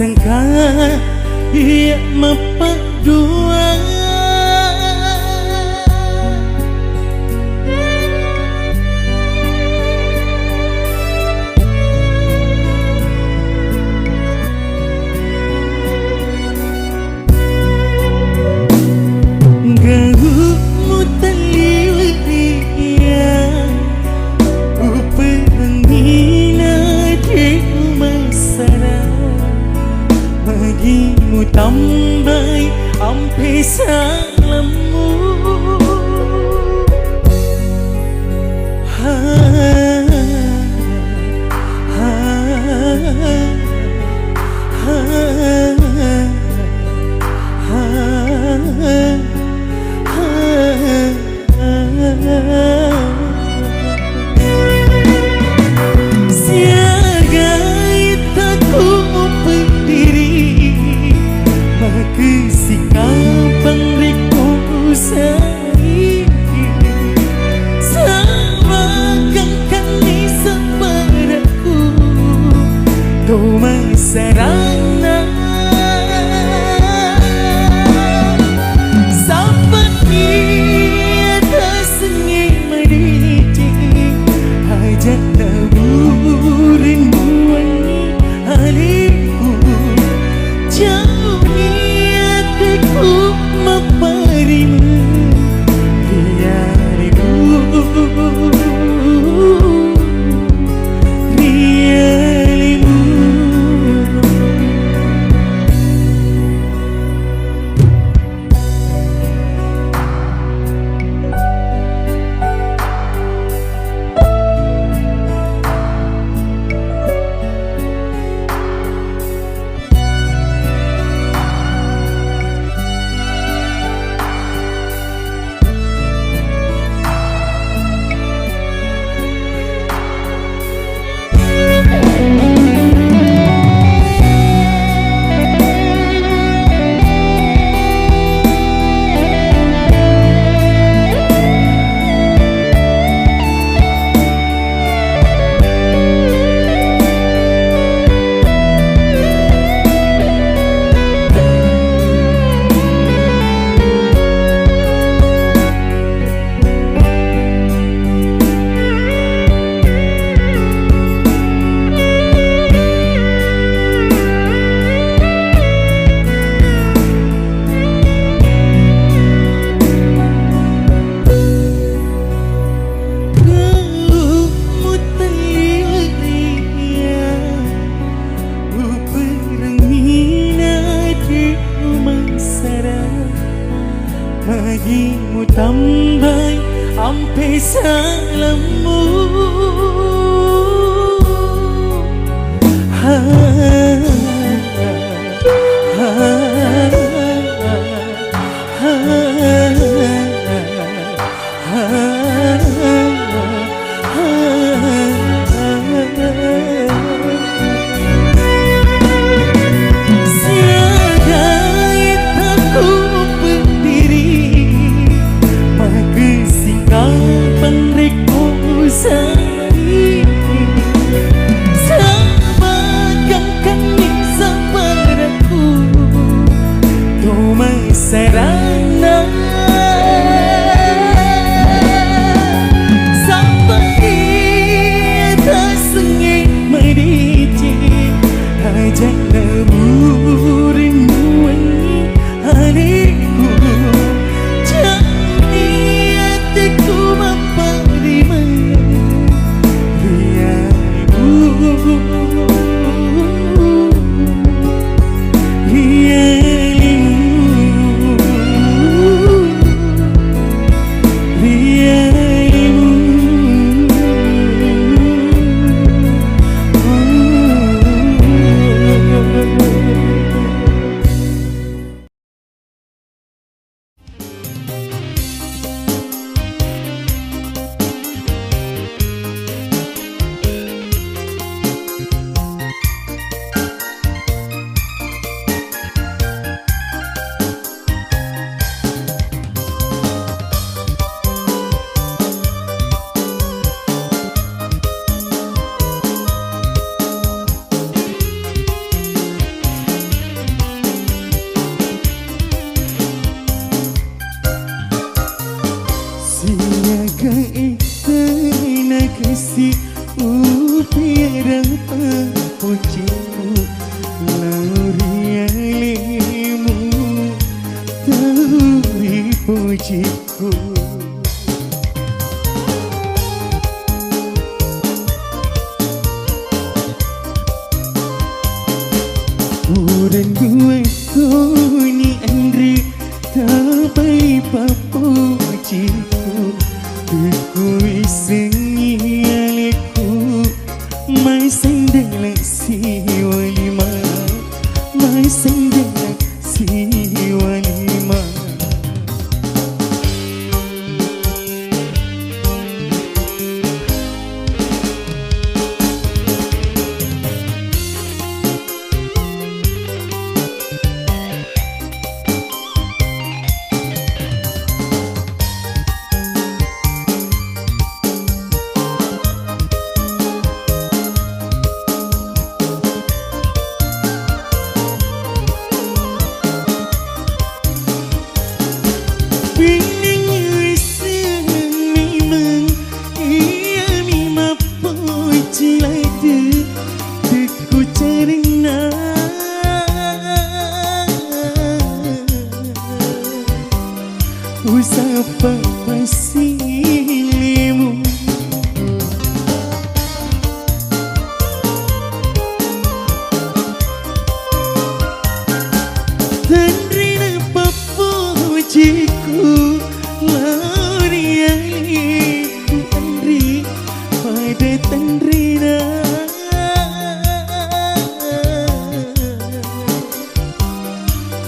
sangka ia memperdua. Tambay ampe salamu ha ha ha sarana seperti ada sungai merici hajat taburin wangi haliku jauh hatiku memparimu biarimu bagimu tambay ampe salamu ha ha ha sarana seperti ada sungai merici hajat taburin wangi hatiku jadi hatiku memparimu biarimu berapa pujiku laurialimu tapi pujiku dan gue ni Andri tak baik papujiku Dekui sengi aliku mai sendela si walima mai sendela si walima Usapa pasilimu Tandrina papujiku laurialiku Andri pada Tandrina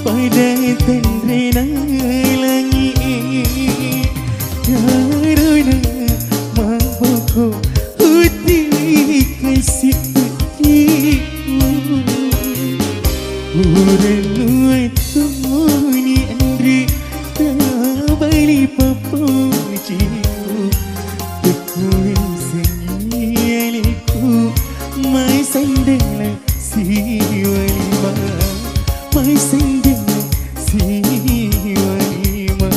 pada Tandrina karena mampuku hati kasih petiku Uranu itu ni Andri tak balik papujiku Tekui sengi aliku mai sendela si walima mai sendela si walima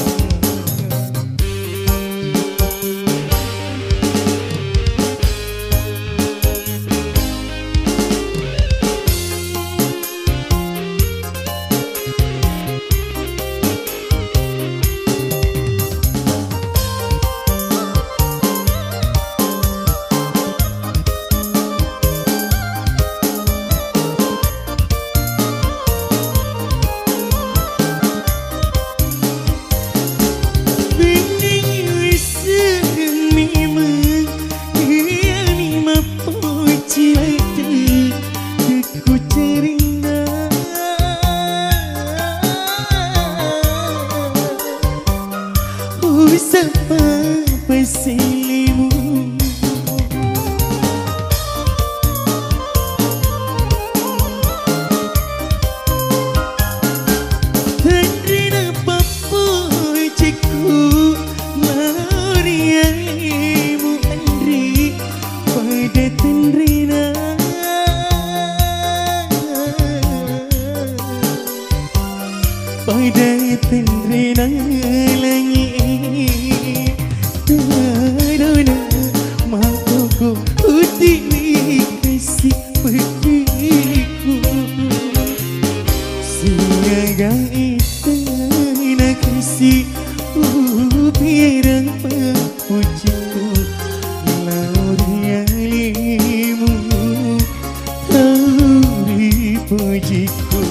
Usapa pasilimu Tandrina papujiku laurialimu Andri pada Tandrina pada Tandrina langit karena mampuku hati kasih petiku Siaga itu nak kasih biar papujiku laurialimu tapi pujiku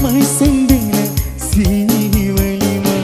mai sendela si walima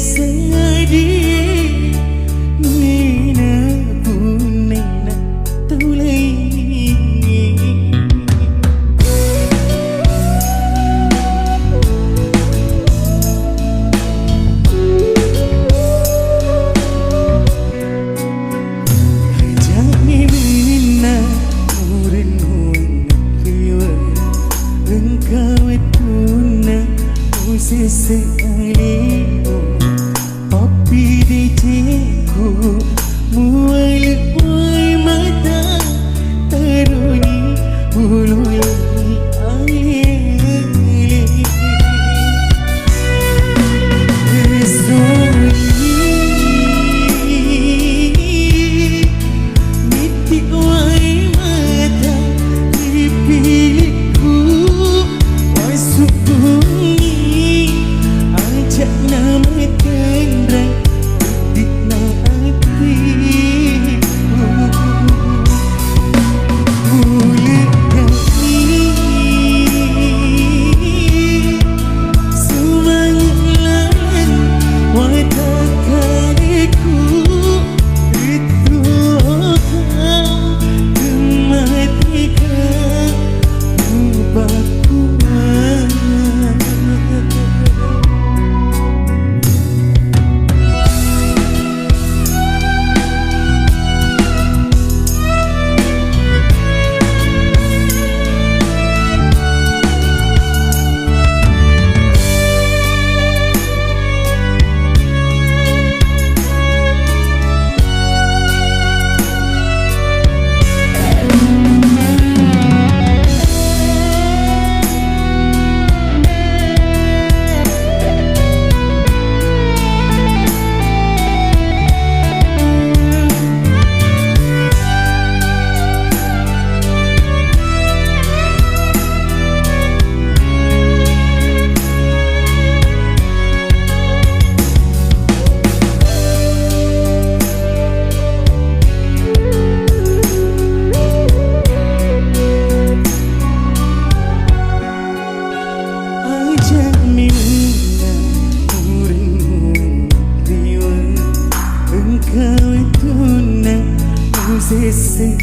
sengaja Nina punena tulai Hajani mina Murin huang kriwa Engkau tuna Usese alimu Papi diceku Mual mual mata Taruni bulu ali Nitik wai mata Dipilihku Masuk bumi Ajak nama tendrang Dikna hatiku Bolehkah ni Semangat lain Watakariku Itu kau Kematikan Ubahku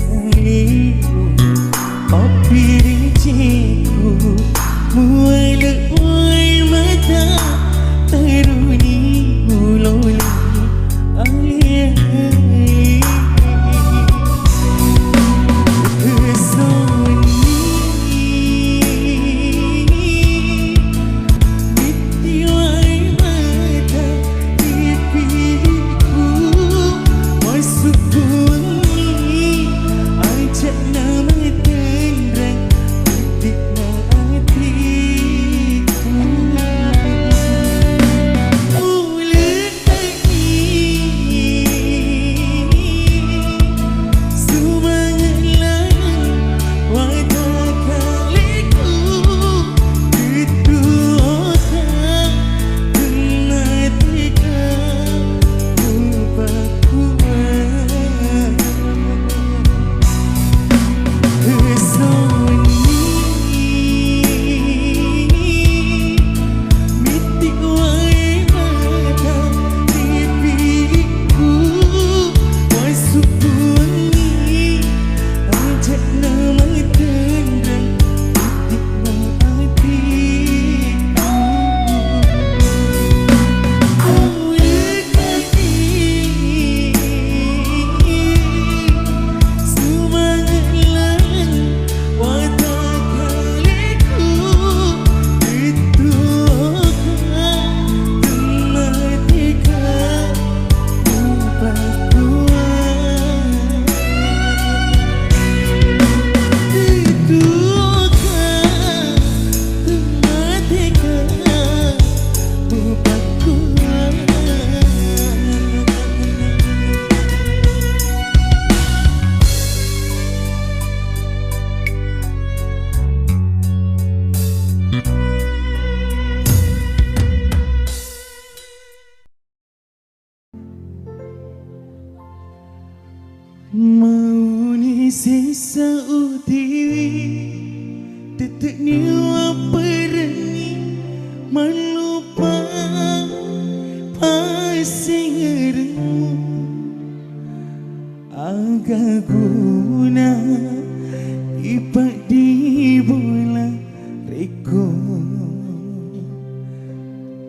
Sesalimu Papi rinciku Mual mual mata Taruni mulai alih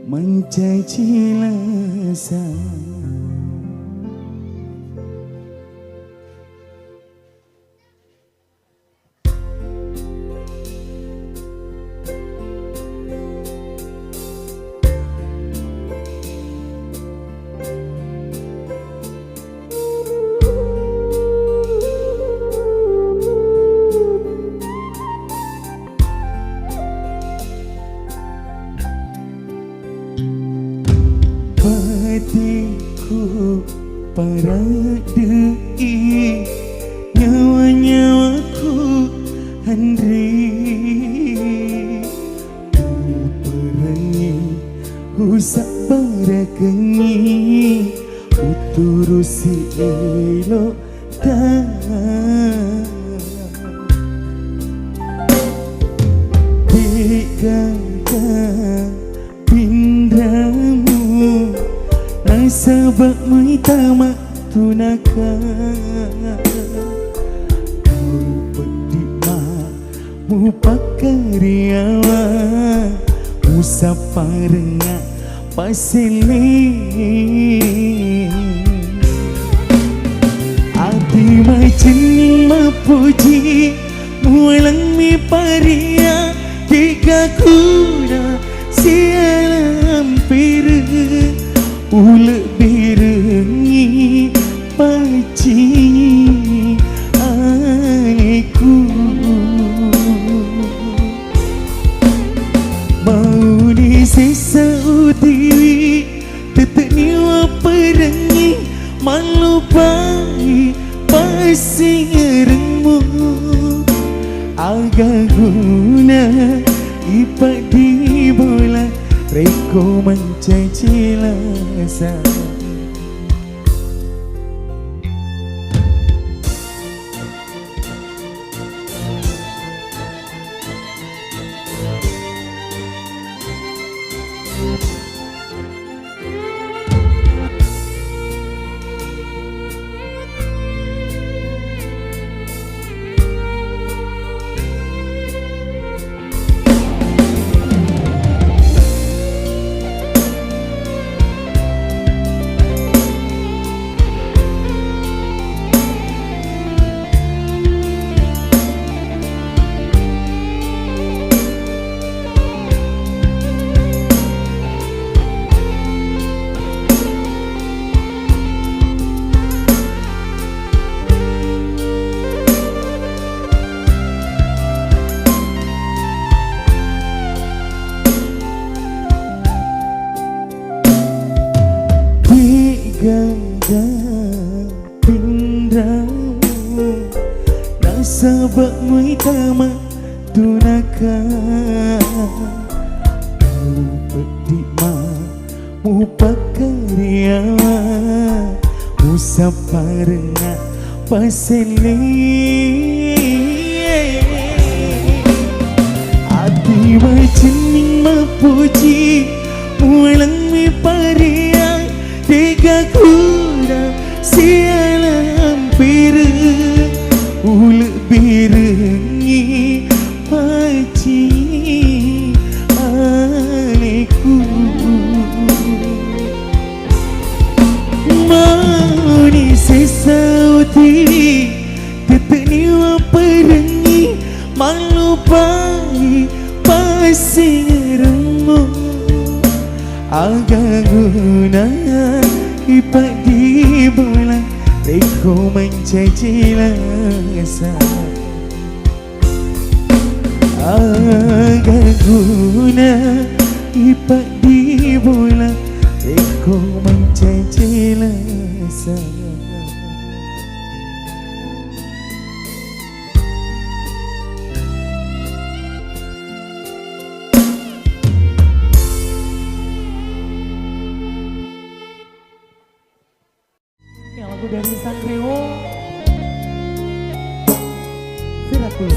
menjanji lasa. Hatiku paradei, nyawa-nyawaku handri. Ku perangi, ku sabarakengi, ku turusi elok tak. Dikata pindamu nasabak tamak tunakan. Kau pedikmah mu pakariawa, musaparengak pasili. Ati majening mapuji, mualang mi paria, tiga kuda sialam piru. Ulek birengi paci aniku, mau di sisa utiwi tetek niwa perengi, malupai pasirmu. Agak guna ipak di bola, reko menjanji lasa. Ganda pindamu, nasabak tamak tunakan. Kau pedikmah mu pakariawa, musaparengak pasili. Ati majening mapuji, mualang mi paria, tiga kuda sialam piru. Ulek birengi paci aniku, mau di sisa uti tetek niwa perengi, malupai pasirmu. Agak guna ipak di bola, reko menjanji lasa. Agak guna ipak di bola, reko menjanji lasa. Lagu dari Sanrio Viratul.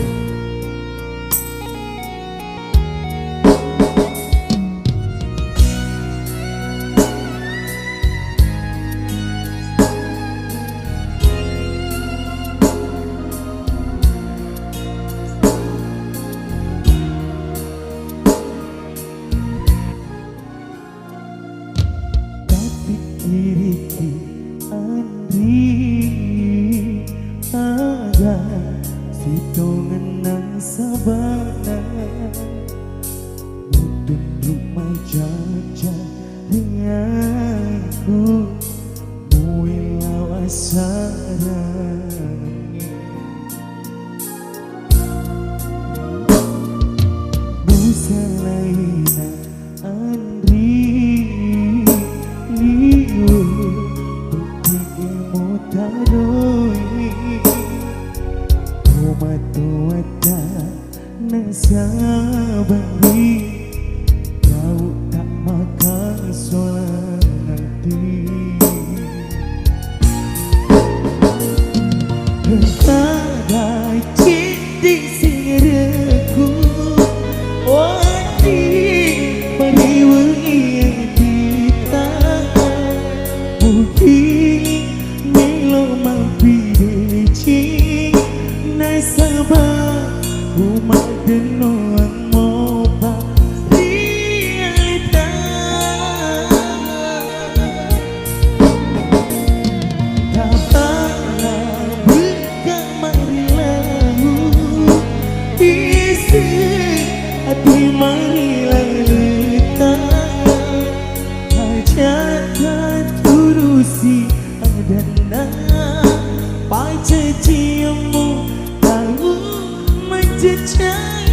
Andri liu putih mutaroi Umatuata nasabari kau tak makan solati Ada cinti singreku Wadi periwengi kita Bukini melo mampide cing Naisaba umat denoang moba realita Tapala buka marilahu Isi hati marilahu Hajatan turusi adana Paca ciamu tahu menjejai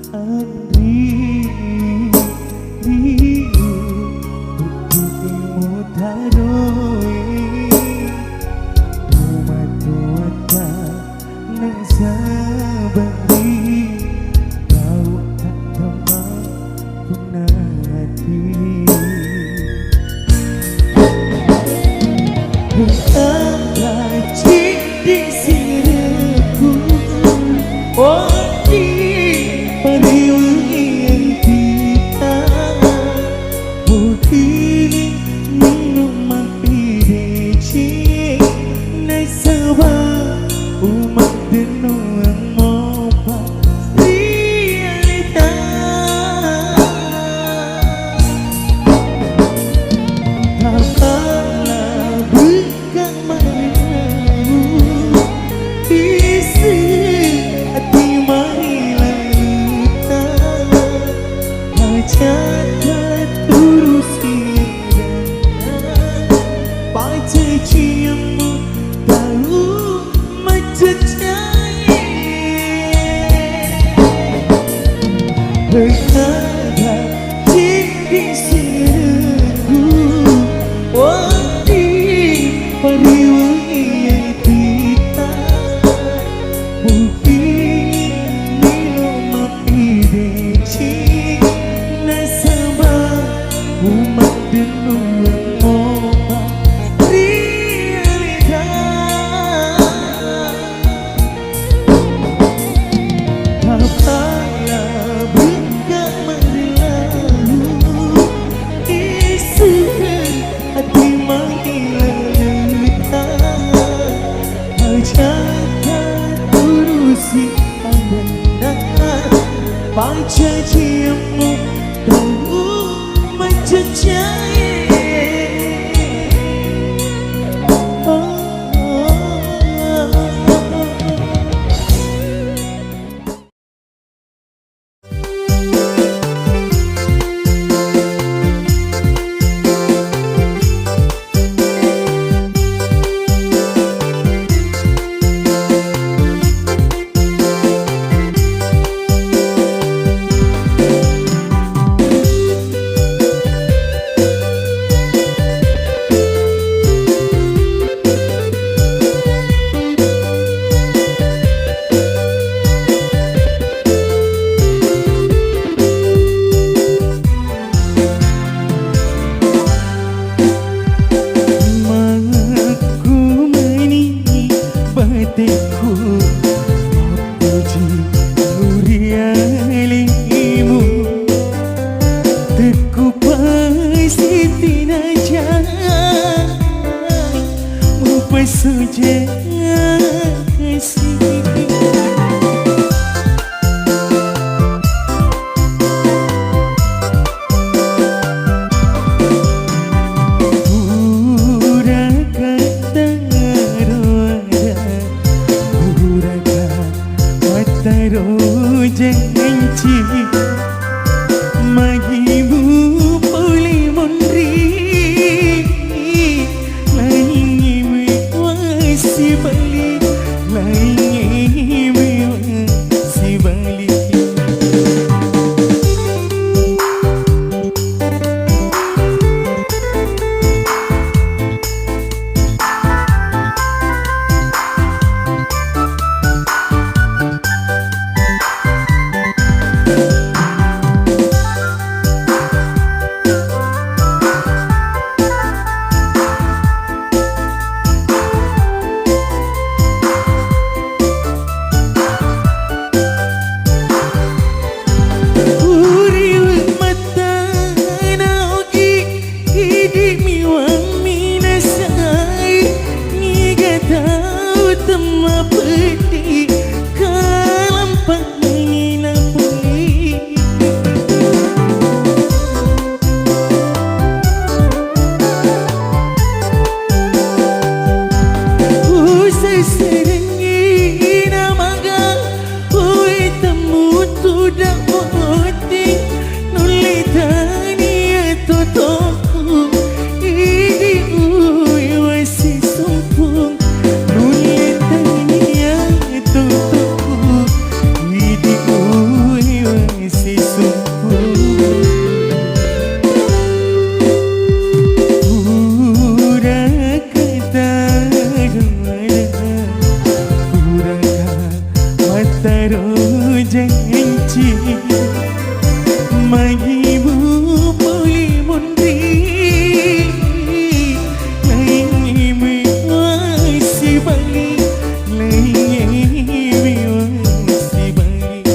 Andri liu putih mutaroi Umatuata nasabari kau tak teman punati Ada cinti singreku Wadi periwengi kita Bukini minum mampide cing Naisaba umat denoang moba realita Tapala buka marilahu Isi hati marilahu Hajatan turusi Paca ciamu tahu menjejai Berkata cinti singreku Wadi periwengi kita Bukini milo mampide cing Nasaba umat denoang moba realita Tapala buka marilahu Isi hati marilahu Hajatan turusi adana Paca ciamu tahu menjejai bersuja kasih. Taro janji magimu boleh mondri lainnya masih balik lainnya masih balik. Taro janji magimu boleh mondri lainnya masih balik lainnya masih balik.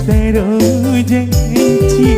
Taro janji